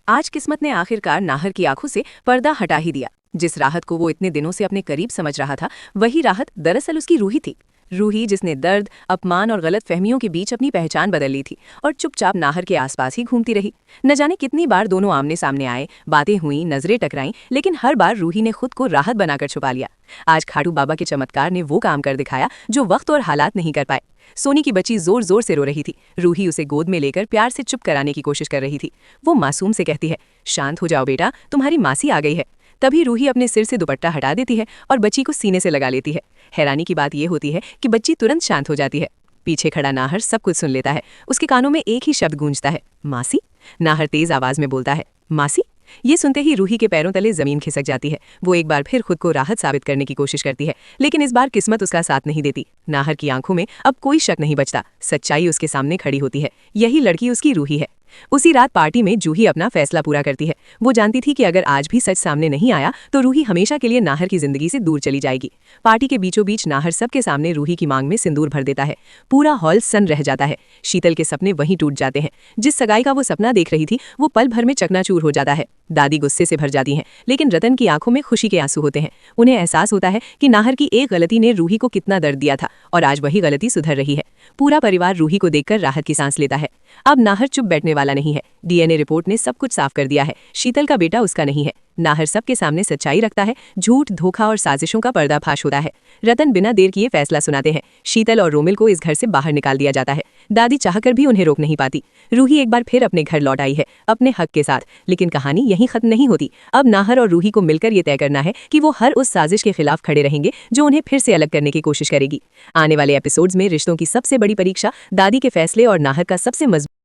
आज किस्मत ने आखिरकार नाहर की आंखों से पर्दा हटा ही दिया। जिस राहत को वो इतने दिनों से अपने करीब समझ रहा था, वही राहत दरअसल उसकी रूही थी। रूही जिसने दर्द, अपमान और गलत फहमियों के बीच अपनी पहचान बदल ली थी और चुपचाप नाहर के आसपास ही घूमती रही। न जाने कितनी बार दोनों आमने सामने आए, बातें हुई, नजरें टकराईं, लेकिन हर बार रूही ने खुद को राहत बनाकर छुपा लिया। आज खाटू बाबा के चमत्कार ने वो काम कर दिखाया जो वक्त और हालात नहीं कर पाए। सोनी की बच्ची जोर जोर से रो रही थी। रूही उसे गोद में लेकर प्यार से चुप कराने की कोशिश कर रही थी। वो मासूम से कहती है, शांत हो जाओ बेटा, तुम्हारी मासी आ गई है। तभी रूही अपने सिर से दुपट्टा हटा देती है और बच्ची को सीने से लगा लेती है। हैरानी की बात यह होती है कि बच्ची तुरंत शांत हो जाती है। पीछे खड़ा नाहर सब कुछ सुन लेता है। उसके कानों में एक ही शब्द गूंजता है, मासी। नाहर तेज आवाज में बोलता है, मासी। ये सुनते ही रूही के पैरों तले जमीन खिसक जाती है। वो एक बार फिर खुद को राहत साबित करने की कोशिश करती है, लेकिन इस बार किस्मत उसका साथ नहीं देती। नाहर की आंखों में अब कोई शक नहीं बचता। सच्चाई उसके सामने खड़ी होती है। यही लड़की उसकी रूही है। उसी रात पार्टी में जूही अपना फैसला पूरा करती है। वो जानती थी कि अगर आज भी सच सामने नहीं आया तो रूही हमेशा के लिए नाहर की जिंदगी से दूर चली जाएगी। पार्टी के बीचों बीच नाहर सबके सामने रूही की मांग में सिंदूर भर देता है। पूरा हॉल सन रह जाता है। शीतल के सपने वहीं टूट जाते हैं। जिस सगाई का वो सपना देख रही थी वो पल भर में चकनाचूर हो जाता है। दादी गुस्से से भर जाती हैं, लेकिन रतन की आंखों में खुशी के आंसू होते हैं। उन्हें एहसास होता है कि नाहर की एक गलती ने रूही को कितना दर्द दिया था और आज वही गलती सुधर रही है। पूरा परिवार रूही को देखकर राहत की सांस लेता है। अब नाहर चुप बैठने वाला नहीं है। डीएनए रिपोर्ट ने सब कुछ साफ कर दिया है। शीतल का बेटा उसका नहीं है। नाहर सबके सामने सच्चाई रखता है। झूठ, धोखा और साजिशों का पर्दाफाश होता है। रतन बिना देर किए फैसला सुनाते हैं। शीतल और रोमिल को इस घर से बाहर निकाल दिया जाता है। दादी चाहकर भी उन्हें रोक नहीं पाती। रूही एक बार फिर अपने घर लौट आई है, अपने हक के साथ। लेकिन कहानी यहीं खत्म नहीं होती। अब नाहर और रूही को मिलकर ये तय करना है कि वो हर उस साजिश के खिलाफ खड़े रहेंगे जो उन्हें फिर से अलग करने की कोशिश करेगी। आने वाले एपिसोड्स में रिश्तों की सबसे बड़ी परीक्षा, दादी के फैसले और नाहर का सबसे मजबूत